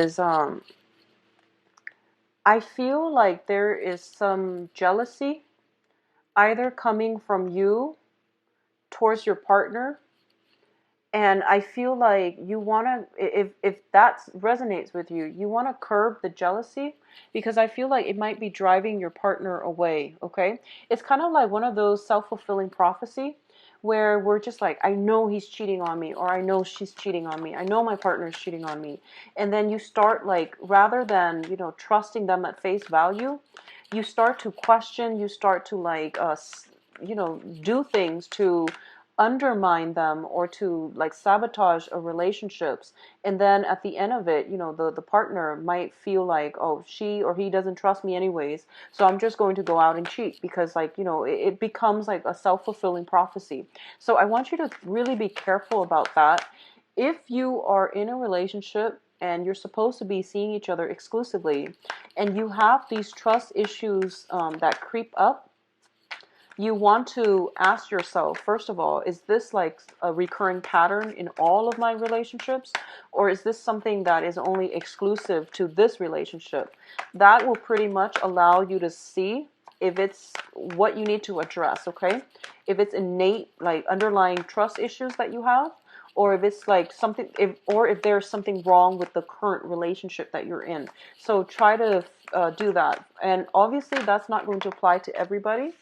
is I feel like there is some jealousy either coming from you towards your partner. And I feel like you want to, if that resonates with you, you want to curb the jealousy, because I feel like it might be driving your partner away, okay? It's kind of like one of those self-fulfilling prophecy where we're just like, I know he's cheating on me, or I know she's cheating on me. I know my partner is cheating on me. And then you start like, rather than, trusting them at face value, you start to question, you start to like, do things to undermine them or to like sabotage a relationships. And then at the end of it, the partner might feel like, oh, she or he doesn't trust me anyways, so I'm just going to go out and cheat, because like, it becomes like a self-fulfilling prophecy. So I want you to really be careful about that. If you are in a relationship and you're supposed to be seeing each other exclusively, and you have these trust issues that creep up, you want to ask yourself, first of all, is this like a recurring pattern in all of my relationships? Or is this something that is only exclusive to this relationship? That will pretty much allow you to see if it's what you need to address, okay? If it's innate, like underlying trust issues that you have, or if it's like something, if there's something wrong with the current relationship that you're in. So try to do that. And obviously that's not going to apply to everybody.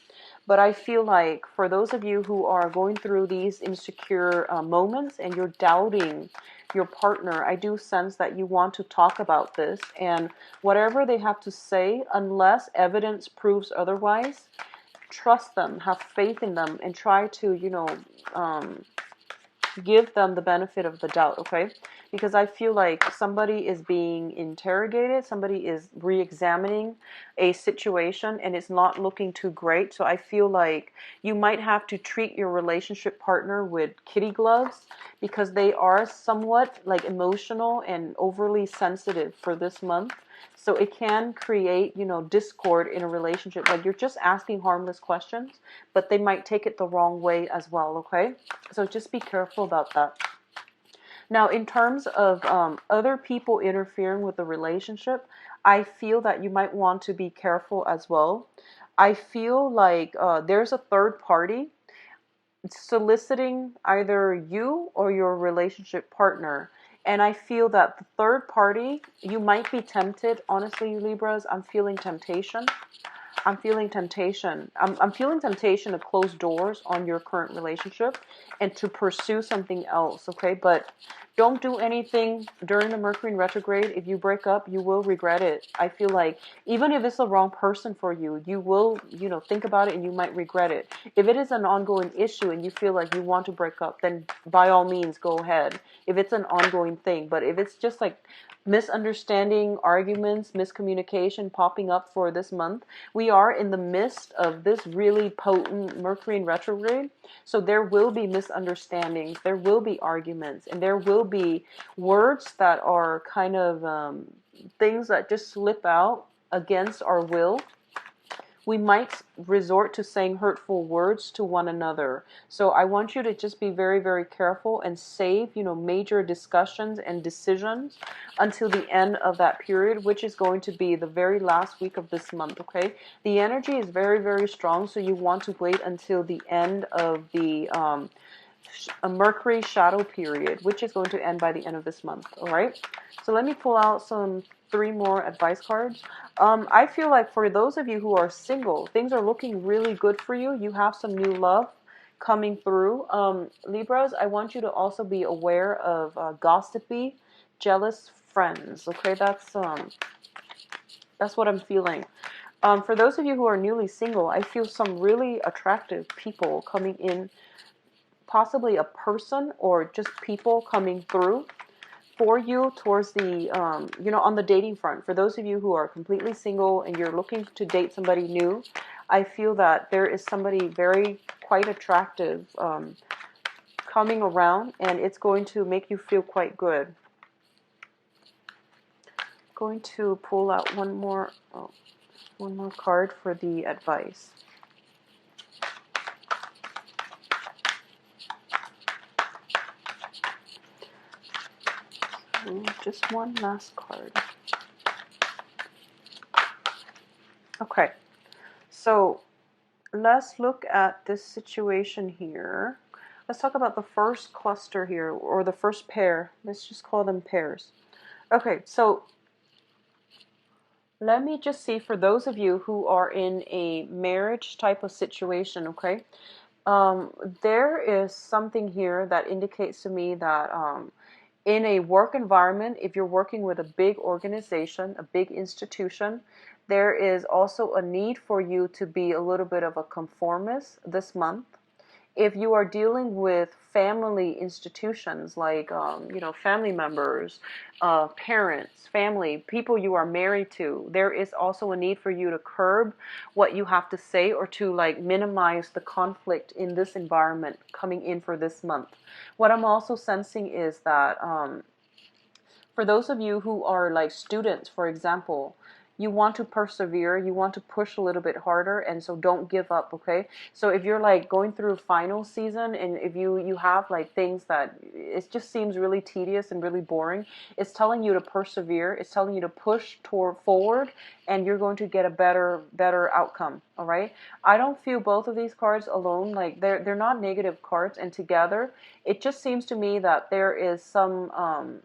But I feel like for those of you who are going through these insecure moments and you're doubting your partner, I do sense that you want to talk about this. And whatever they have to say, unless evidence proves otherwise, trust them, have faith in them, and try to, give them the benefit of the doubt, okay? Because I feel like somebody is being interrogated, somebody is re-examining a situation, and it's not looking too great. So I feel like you might have to treat your relationship partner with kitty gloves, because they are somewhat like emotional and overly sensitive for this month. So it can create, discord in a relationship. Like you're just asking harmless questions, but they might take it the wrong way as well, okay? So just be careful about that. Now, in terms of other people interfering with the relationship, I feel that you might want to be careful as well. I feel like there's a third party soliciting either you or your relationship partner. And I feel that the third party, you might be tempted. Honestly, Libras, I'm feeling temptation. I'm feeling temptation. I'm feeling temptation to close doors on your current relationship and to pursue something else, okay? But don't do anything during the Mercury in retrograde. If you break up, you will regret it. I feel like even if it's the wrong person for you, you will, think about it and you might regret it. If it is an ongoing issue and you feel like you want to break up, then by all means, go ahead. If it's an ongoing thing. But if it's just like misunderstanding, arguments, miscommunication popping up for this month, we are in the midst of this really potent Mercury in retrograde. So there will be misunderstandings, there will be arguments, and there will be words that are kind of things that just slip out against our will. We might resort to saying hurtful words to one another. So I want you to just be very, very careful and save, major discussions and decisions until the end of that period, which is going to be the very last week of this month, okay? The energy is very, very strong, so you want to wait until the end of the a Mercury shadow period, which is going to end by the end of this month, all right? So let me pull out some 3 more advice cards. I feel like for those of you who are single, things are looking really good for you. You have some new love coming through. Libras, I want you to also be aware of gossipy, jealous friends, okay? That's what I'm feeling. For those of you who are newly single, I feel some really attractive people coming in, possibly a person or just people coming through for you towards the, on the dating front. For those of you who are completely single and you're looking to date somebody new, I feel that there is somebody very quite attractive coming around, and it's going to make you feel quite good. Going to pull out one more card for the advice. just one last card. Okay, so let's look at this situation here. Let's talk about the first cluster here, or the first pair. Let's just call them pairs. Okay, so let me just see, for those of you who are in a marriage type of situation, okay, there is something here that indicates to me that in a work environment, if you're working with a big organization, a big institution, there is also a need for you to be a little bit of a conformist this month. If you are dealing with family institutions like, family members, parents, family, people you are married to, there is also a need for you to curb what you have to say, or to like minimize the conflict in this environment coming in for this month. What I'm also sensing is that for those of you who are like students, for example, you want to persevere, you want to push a little bit harder, and so don't give up, okay? So if you're like going through final season, and if you have like things that it just seems really tedious and really boring, it's telling you to persevere, it's telling you to push toward forward, and you're going to get a better outcome, all right? I don't feel both of these cards alone, like they're not negative cards, and together it just seems to me that there is some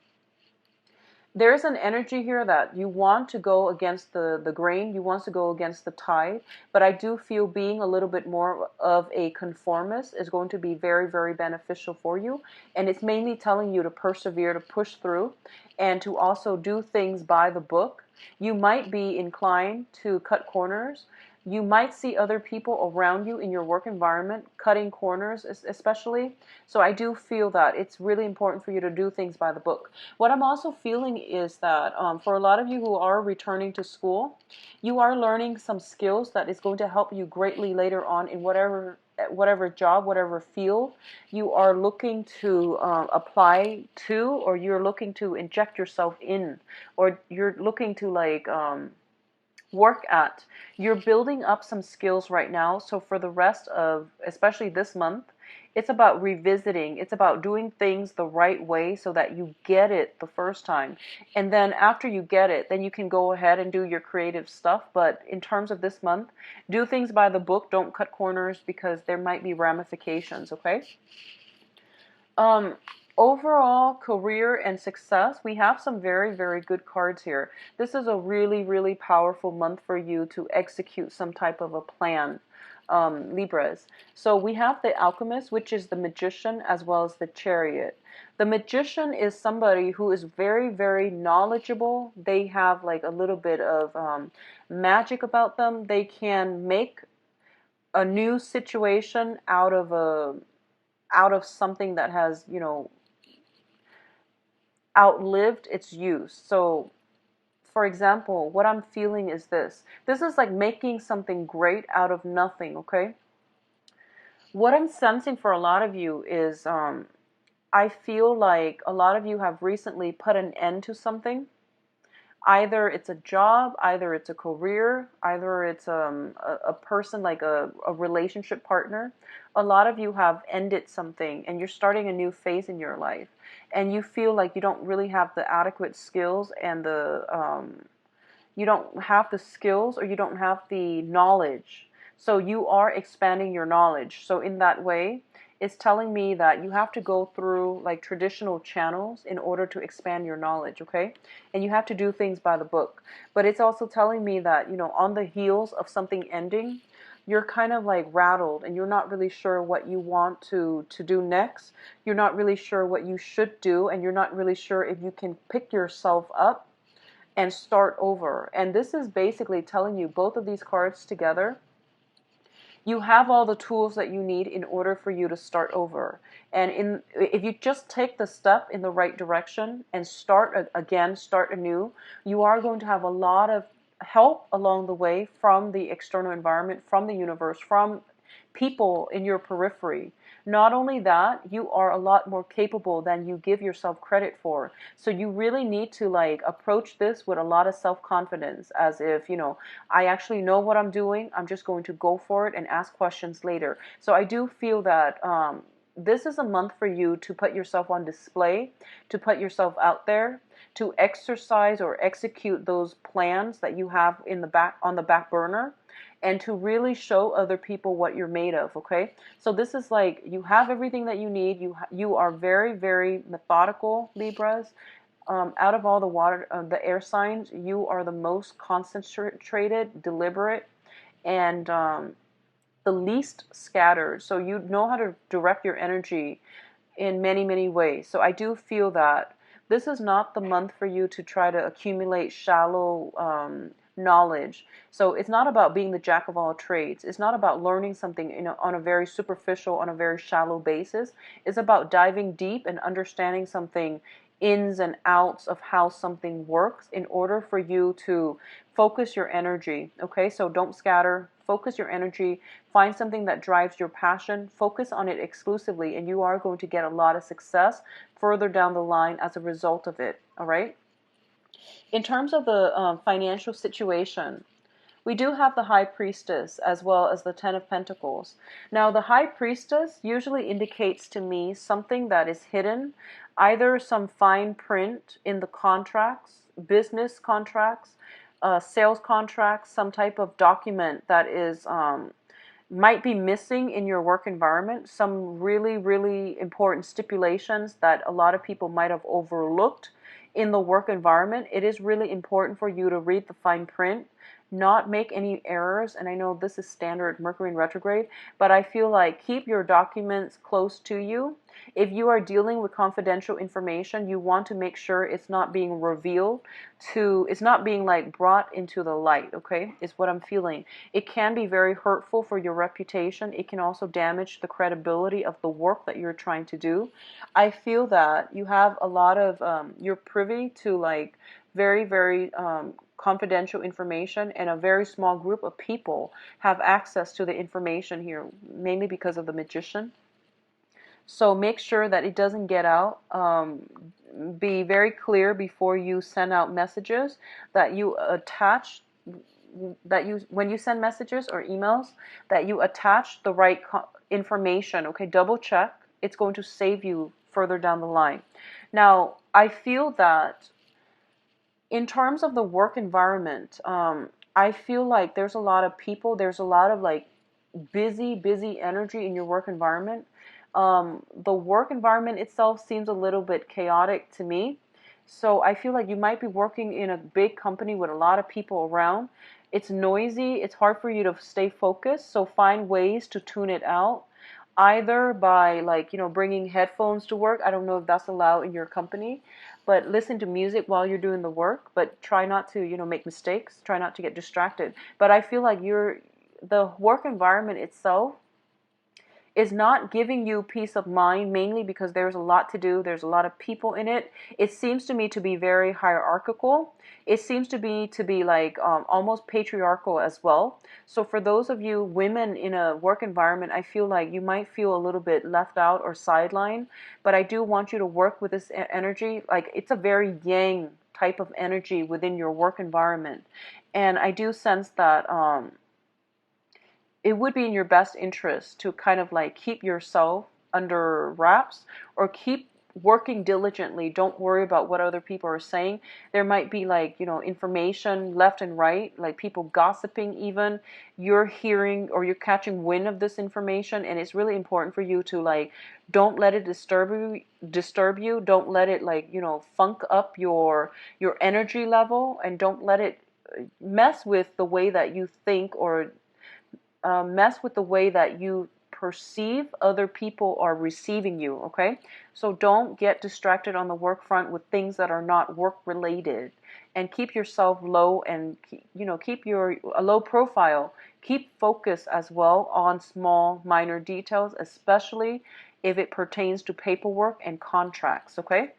there's an energy here that you want to go against the grain, you want to go against the tide, but I do feel being a little bit more of a conformist is going to be very, very beneficial for you. And it's mainly telling you to persevere, to push through, and to also do things by the book. You might be inclined to cut corners. You might see other people around you in your work environment cutting corners, especially. So I do feel that it's really important for you to do things by the book. What I'm also feeling is that for a lot of you who are returning to school, you are learning some skills that is going to help you greatly later on in whatever job, whatever field you are looking to apply to, or you're looking to inject yourself in, or you're looking to like work at. You're building up some skills right now. So for the rest of, especially this month, it's about revisiting. It's about doing things the right way so that you get it the first time. And then after you get it, then you can go ahead and do your creative stuff. But in terms of this month, do things by the book. Don't cut corners, because there might be ramifications, okay? Overall career and success, we have some very, very good cards here. This is a really, really powerful month for you to execute some type of a plan, Libras. So we have the Alchemist, which is the Magician, as well as the Chariot. The Magician is somebody who is very, very knowledgeable. They have like a little bit of magic about them. They can make a new situation out of something that has, outlived its use. So, for example, what I'm feeling is this. This is like making something great out of nothing, okay? What I'm sensing for a lot of you is I feel like a lot of you have recently put an end to something. Either it's a job, either it's a career, either it's a person, like a relationship partner. A lot of you have ended something and you're starting a new phase in your life. And you feel like you don't really have the adequate skills and you don't have the skills, or you don't have the knowledge. So you are expanding your knowledge. So in that way, it's telling me that you have to go through like traditional channels in order to expand your knowledge, okay? And you have to do things by the book. But it's also telling me that, on the heels of something ending, you're kind of like rattled and you're not really sure what you want to do next. You're not really sure what you should do, and you're not really sure if you can pick yourself up and start over. And this is basically telling you, both of these cards together, you have all the tools that you need in order for you to start over. And if you just take the step in the right direction and start again, start anew, you are going to have a lot of help along the way from the external environment, from the universe, from people in your periphery. Not only that, you are a lot more capable than you give yourself credit for. So you really need to like approach this with a lot of self-confidence, as if, I actually know what I'm doing. I'm just going to go for it and ask questions later. So I do feel that this is a month for you to put yourself on display, to put yourself out there, to exercise or execute those plans that you have in the back, on the back burner, and to really show other people what you're made of. Okay, so this is like you have everything that you need. You are very, very methodical, Libras. Out of all the the air signs, you are the most concentrated, deliberate, and the least scattered. So you know how to direct your energy in many, many ways. So I do feel that this is not the month for you to try to accumulate shallow knowledge. So it's not about being the jack of all trades. It's not about learning something on a very superficial, on a very shallow basis. It's about diving deep and understanding something, ins and outs of how something works, in order for you to focus your energy. Okay, so don't scatter. Focus your energy. Find something that drives your passion. Focus on it exclusively, and you are going to get a lot of success further down the line as a result of it. All right. In terms of the financial situation, we do have the High Priestess as well as the Ten of Pentacles. Now, the High Priestess usually indicates to me something that is hidden, either some fine print in the contracts, business contracts, sales contracts, some type of document that is might be missing in your work environment, some really, really important stipulations that a lot of people might have overlooked in the work environment. It is really important for you to read the fine print, not make any errors. And I know this is standard Mercury in retrograde, but I feel like keep your documents close to you. If you are dealing with confidential information, you want to make sure it's not being revealed it's not being like brought into the light, okay, is what I'm feeling. It can be very hurtful for your reputation. It can also damage the credibility of the work that you're trying to do. I feel that you have a lot of, you're privy to like very, very confidential information, and a very small group of people have access to the information here, mainly because of the Magician. So make sure that it doesn't get out. Be very clear before you send out messages, that you attach, that you, when you send messages or emails, that you attach the right information. Okay, double check. It's going to save you further down the line. Now, I feel that in terms of the work environment, I feel like there's a lot of people, there's a lot of like busy energy in your work environment. The work environment itself seems a little bit chaotic to me. So I feel like you might be working in a big company with a lot of people around. It's noisy. It's hard for you to stay focused. So find ways to tune it out, either by like, bringing headphones to work. I don't know if that's allowed in your company, but listen to music while you're doing the work, but try not to, make mistakes. Try not to get distracted. But I feel like the work environment itself is not giving you peace of mind, mainly because there's a lot to do. There's a lot of people in it. It seems to me to be very hierarchical. It seems to be like almost patriarchal as well. So for those of you women in a work environment, I feel like you might feel a little bit left out or sidelined. But I do want you to work with this energy. Like, it's a very yang type of energy within your work environment. And I do sense that it would be in your best interest to kind of like keep yourself under wraps, or keep working diligently. Don't worry about what other people are saying. There might be like, information left and right, like people gossiping even. You're hearing or you're catching wind of this information, and it's really important for you to like, don't let it disturb you. Don't let it like, funk up your energy level, and don't let it mess with the way that you think, or mess with the way that you perceive other people are receiving you, okay? So don't get distracted on the work front with things that are not work related, and keep yourself low, and keep a low profile. Keep focus as well on small minor details, especially if it pertains to paperwork and contracts, okay?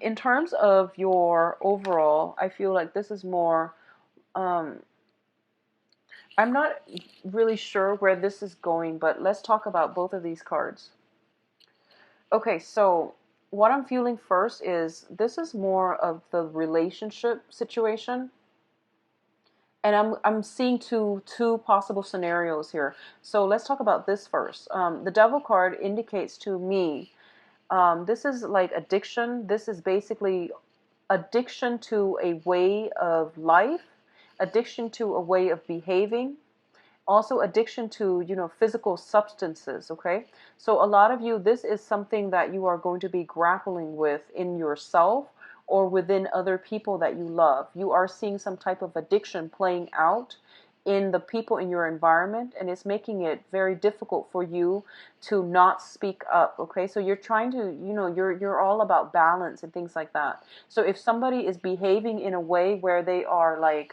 In terms of your overall, I feel like this is more I'm not really sure where this is going, but let's talk about both of these cards. Okay, so what I'm feeling first is this is more of the relationship situation. And I'm seeing two possible scenarios here. So let's talk about this first. The Devil card indicates to me, this is like addiction. This is basically addiction to a way of life, addiction to a way of behaving, also addiction to, physical substances. Okay, so a lot of you, this is something that you are going to be grappling with in yourself or within other people that you love. You are seeing some type of addiction playing out in the people in your environment, and it's making it very difficult for you to not speak up. Okay, so you're trying to, you're all about balance and things like that. So if somebody is behaving in a way where they are like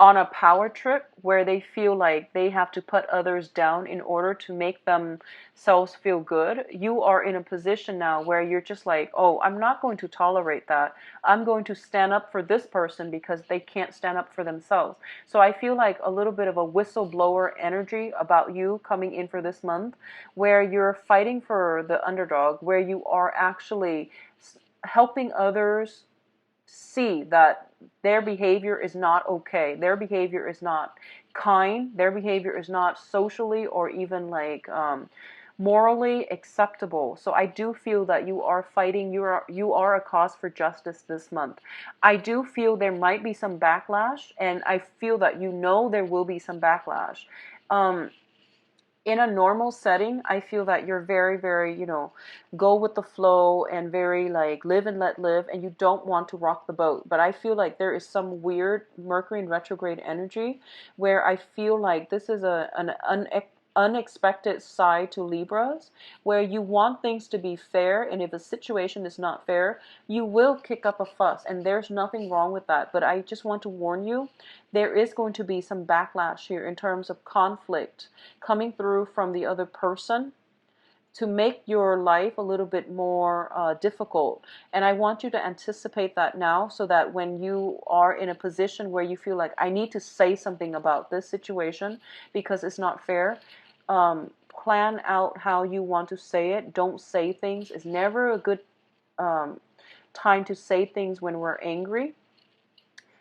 on a power trip, where they feel like they have to put others down in order to make themselves feel good, you are in a position now where you're just like, oh, I'm not going to tolerate that. I'm going to stand up for this person because they can't stand up for themselves. So I feel like a little bit of a whistleblower energy about you coming in for this month, where you're fighting for the underdog, where you are actually helping others see that their behavior is not okay. Their behavior is not kind. Their behavior is not socially or even like morally acceptable. So I do feel that you are fighting. You are a cause for justice this month. I do feel there might be some backlash, and I feel that there will be some backlash. In a normal setting, I feel that you're very, very, go with the flow and very like live and let live, and you don't want to rock the boat. But I feel like there is some weird Mercury in retrograde energy where I feel like this is an unexpected side to Libras, where you want things to be fair, and if a situation is not fair, you will kick up a fuss, and there's nothing wrong with that. But I just want to warn you, there is going to be some backlash here in terms of conflict coming through from the other person to make your life a little bit more difficult. And I want you to anticipate that now, so that when you are in a position where you feel like, I need to say something about this situation because it's not fair, plan out how you want to say it. Don't say things. It's never a good time to say things when we're angry.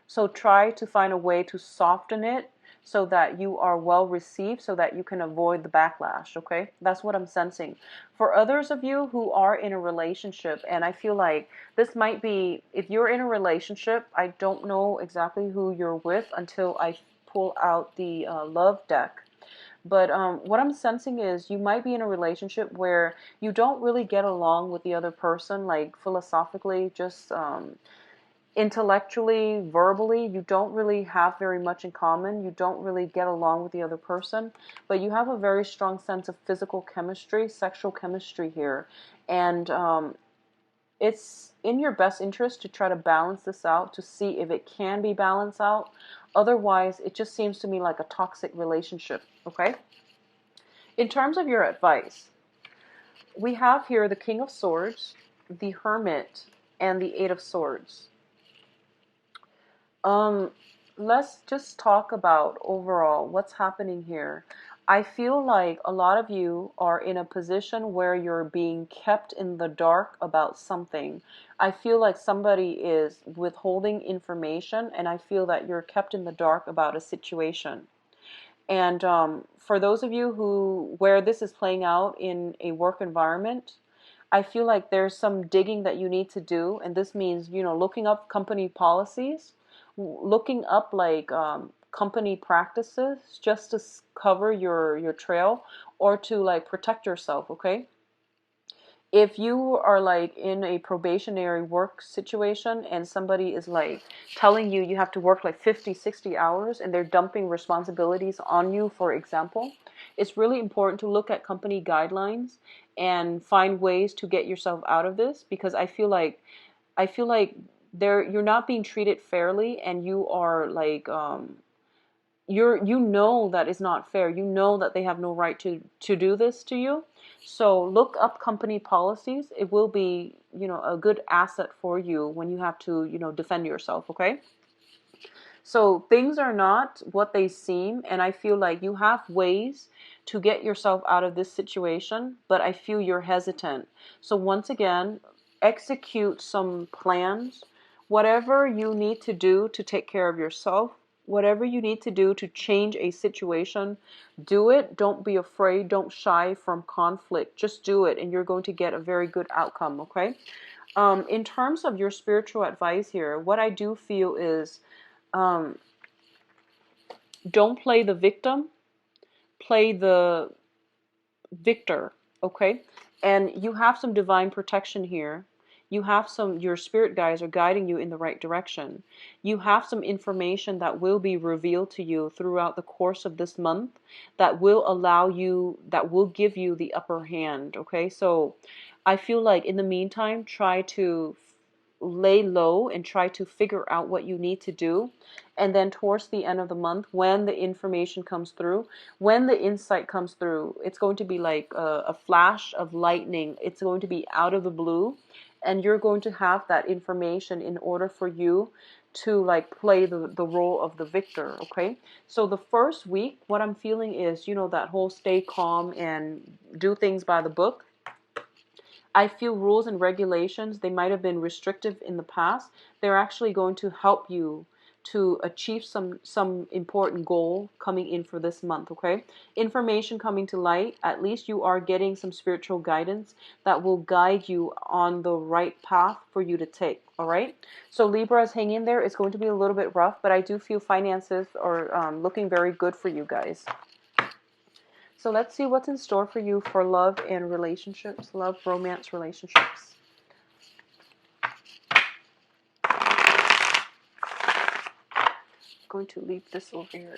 So try to find a way to soften it so that you are well received, so that you can avoid the backlash, okay? That's what I'm sensing. For others of you who are in a relationship, and I feel like this might be, if you're in a relationship, I don't know exactly who you're with until I pull out the love deck. But what I'm sensing is you might be in a relationship where you don't really get along with the other person, like philosophically, just intellectually, verbally, you don't really have very much in common. You don't really get along with the other person, but you have a very strong sense of physical chemistry, sexual chemistry here. And it's in your best interest to try to balance this out, to see if it can be balanced out. Otherwise, it just seems to me like a toxic relationship, okay? In terms of your advice, we have here the King of Swords, the Hermit, and the Eight of Swords. Let's just talk about overall what's happening here. I feel like a lot of you are in a position where you're being kept in the dark about something. I feel like somebody is withholding information, and I feel that you're kept in the dark about a situation. And for those of you where this is playing out in a work environment, I feel like there's some digging that you need to do, and this means, looking up company policies, looking up like company practices just to cover your trail, or to like protect yourself, okay? If you are like in a probationary work situation and somebody is like telling you have to work like 50, 60 hours and they're dumping responsibilities on you, for example, it's really important to look at company guidelines and find ways to get yourself out of this, because I feel like you're not being treated fairly, and you are like that is not fair. You know that they have no right to do this to you. So look up company policies. It will be, a good asset for you when you have to, defend yourself, okay? So things are not what they seem, and I feel like you have ways to get yourself out of this situation, but I feel you're hesitant. So once again, execute some plans, whatever you need to do to take care of yourself, Whatever you need to do to change a situation, do it. Don't be afraid. Don't shy from conflict. Just do it, and you're going to get a very good outcome, okay? In terms of your spiritual advice here, what I do feel is don't play the victim, play the victor, okay? And you have some divine protection here. You have your spirit guides are guiding you in the right direction. You have some information that will be revealed to you throughout the course of this month that will that will give you the upper hand, okay? So I feel like in the meantime, try to lay low and try to figure out what you need to do. And then towards the end of the month, when the information comes through, when the insight comes through, it's going to be like a flash of lightning. It's going to be out of the blue, and you're going to have that information in order for you to like play the role of the victor, okay? So the first week, what I'm feeling is, you know, that whole stay calm and do things by the book. I feel rules and regulations, they might have been restrictive in the past. They're actually going to help you to achieve some important goal coming in for this month, okay? Information coming to light, at least you are getting some spiritual guidance that will guide you on the right path for you to take, all right? So Libras, hang in there. It's going to be a little bit rough, but I do feel finances are looking very good for you guys. So let's see what's in store for you for love and relationships, love, romance, relationships. I'm going to leave this over here.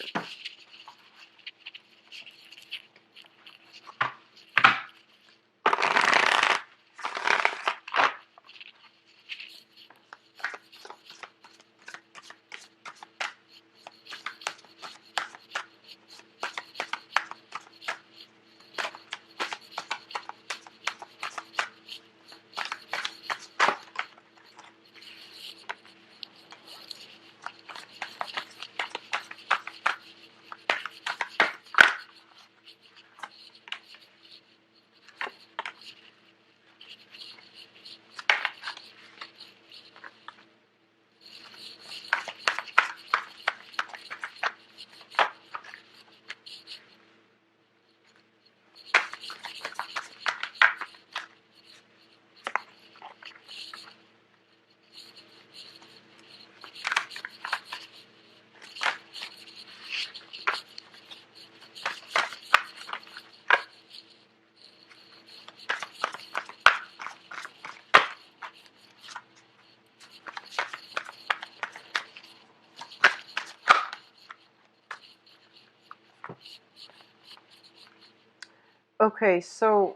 Okay, so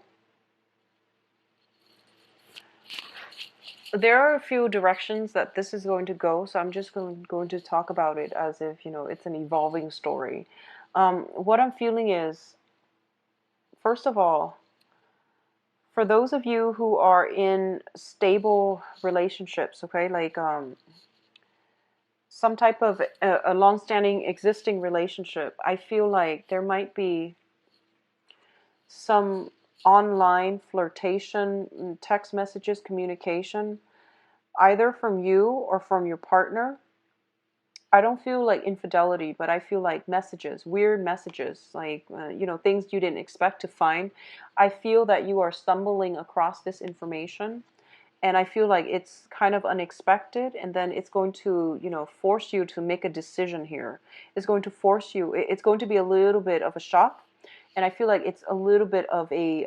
there are a few directions that this is going to go, so I'm just going to talk about it as if, you know, it's an evolving story. What I'm feeling is, first of all, for those of you who are in stable relationships, okay, like some type of a long-standing existing relationship, I feel like there might be some online flirtation, text messages, communication, either from you or from your partner. I don't feel like infidelity, but I feel like messages, weird messages, like, you know, things you didn't expect to find. I feel that you are stumbling across this information, and I feel like it's kind of unexpected, and then it's going to, you know, force you to make a decision here. It's going to force you, it's going to be a little bit of a shock, and I feel like it's a little bit of a,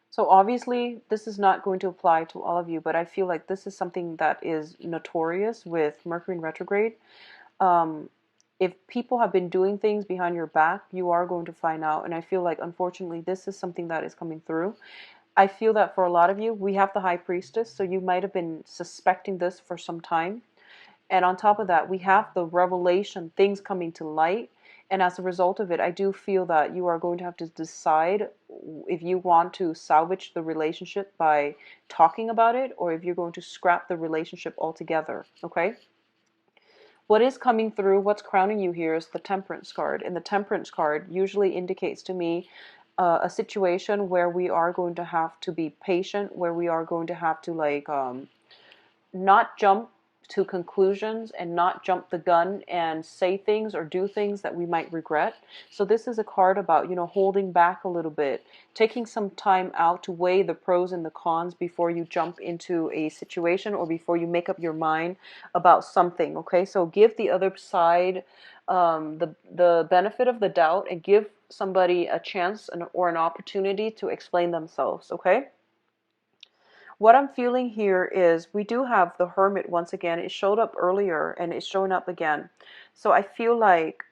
so obviously this is not going to apply to all of you, but I feel like this is something that is notorious with Mercury in retrograde. Um, if people have been doing things behind your back, you are going to find out. And I feel like, unfortunately, this is something that is coming through. I feel that for a lot of you, we have the High Priestess, so you might have been suspecting this for some time. And on top of that, we have the revelation, things coming to light. And as a result of it, I do feel that you are going to have to decide if you want to salvage the relationship by talking about it, or if you're going to scrap the relationship altogether, okay? What is coming through, what's crowning you here is the Temperance card. And the Temperance card usually indicates to me a situation where we are going to have to be patient, where we are going to have to like not jump to conclusions and not jump the gun and say things or do things that we might regret. So this is a card about, holding back a little bit, taking some time out to weigh the pros and the cons before you jump into a situation or before you make up your mind about something. Okay, so give the other side the benefit of the doubt and give somebody a chance or an opportunity to explain themselves. Okay. What I'm feeling here is we do have the Hermit once again. It showed up earlier and it's showing up again. So I feel like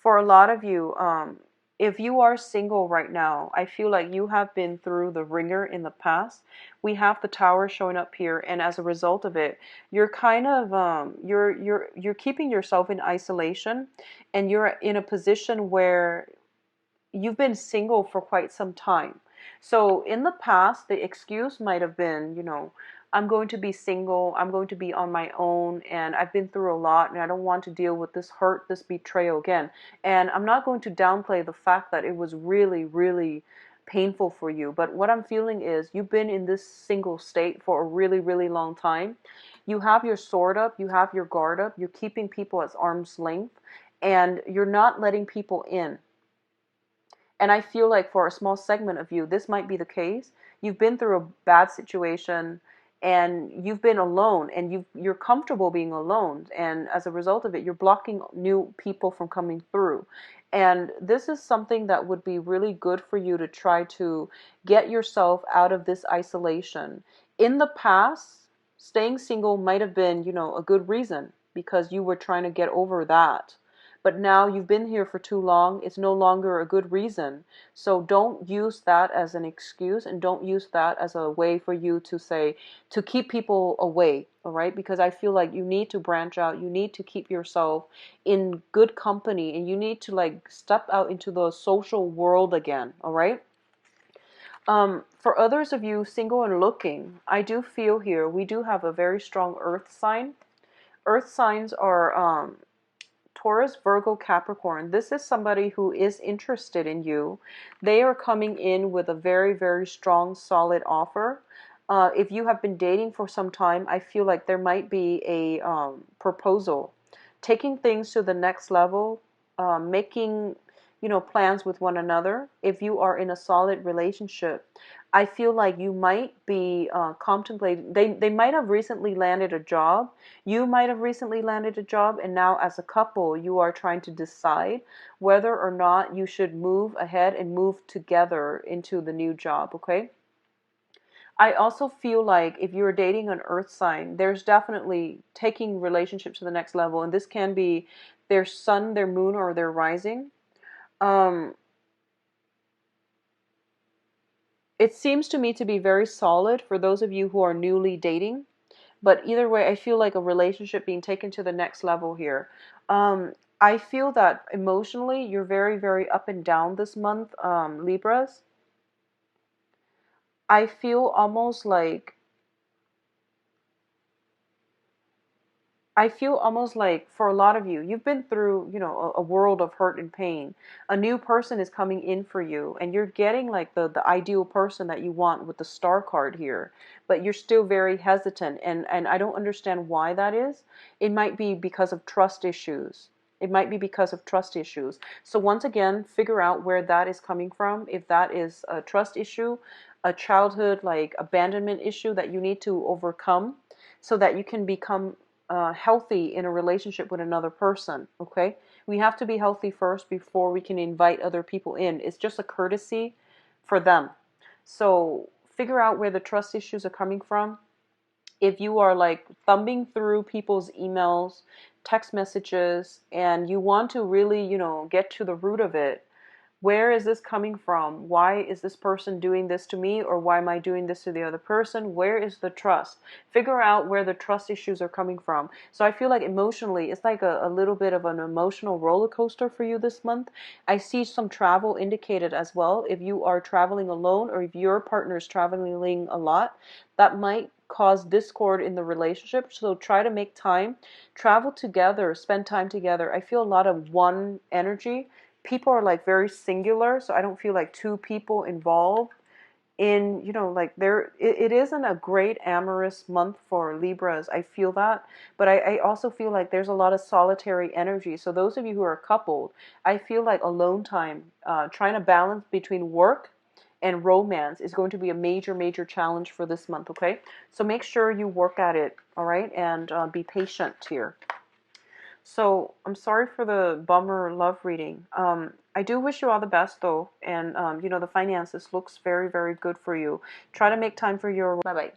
for a lot of you, if you are single right now, I feel like you have been through the ringer in the past. We have the Tower showing up here, and as a result of it, you're kind of you're keeping yourself in isolation, and you're in a position where you've been single for quite some time. So in the past, the excuse might have been, I'm going to be single, I'm going to be on my own, and I've been through a lot, and I don't want to deal with this hurt, this betrayal again. And I'm not going to downplay the fact that it was really, really painful for you. But what I'm feeling is you've been in this single state for a really, really long time. You have your sword up, you have your guard up, you're keeping people at arm's length, and you're not letting people in. And I feel like for a small segment of you, this might be the case. You've been through a bad situation and you've been alone and you're comfortable being alone. And as a result of it, you're blocking new people from coming through. And this is something that would be really good for you to try to get yourself out of this isolation. In the past, staying single might have been, a good reason because you were trying to get over that. But now you've been here for too long. It's no longer a good reason. So don't use that as an excuse and don't use that as a way for you to say, to keep people away. All right. Because I feel like you need to branch out. You need to keep yourself in good company and you need to like step out into the social world again. All right. For others of you single and looking, I do feel here we do have a very strong earth sign. Earth signs are Taurus, Virgo, Capricorn. This is somebody who is interested in you. They are coming in with a very, very strong, solid offer. If you have been dating for some time, I feel like there might be a proposal. Taking things to the next level, making, plans with one another. If you are in a solid relationship, I feel like you might be contemplating, they might have recently landed a job. You might have recently landed a job, and now as a couple, you are trying to decide whether or not you should move ahead and move together into the new job, okay? I also feel like if you're dating an earth sign, there's definitely taking relationships to the next level, and this can be their sun, their moon, or their rising. Um, It seems to me to be very solid for those of you who are newly dating. But either way, I feel like a relationship being taken to the next level here. I feel that emotionally, you're very, very up and down this month, Libras. I feel almost like for a lot of you, you've been through, a world of hurt and pain. A new person is coming in for you, and you're getting like the ideal person that you want with the star card here. But you're still very hesitant, and I don't understand why that is. It might be because of trust issues. It might be because of trust issues. So once again, figure out where that is coming from. If that is a trust issue, a childhood like abandonment issue that you need to overcome so that you can become healthy in a relationship with another person, okay? We have to be healthy first before we can invite other people in. It's just a courtesy for them. So figure out where the trust issues are coming from. If you are like thumbing through people's emails, text messages, and you want to really, get to the root of it, where is this coming from? Why is this person doing this to me? Or why am I doing this to the other person? Where is the trust? Figure out where the trust issues are coming from. So I feel like emotionally, it's like a little bit of an emotional roller coaster for you this month. I see some travel indicated as well. If you are traveling alone or if your partner is traveling a lot, that might cause discord in the relationship. So try to make time, travel together, spend time together. I feel a lot of one energy. People are like very singular, so I don't feel like two people involved in, you know, like it isn't a great amorous month for Libras. I feel that, but I also feel like there's a lot of solitary energy. So those of you who are coupled, I feel like alone time, trying to balance between work and romance is going to be a major, major challenge for this month. Okay, so make sure you work at it. All right, and be patient here. So I'm sorry for the bummer love reading. I do wish you all the best though, and you know, the finances looks very, very good for you. Try to make time for your. Bye bye.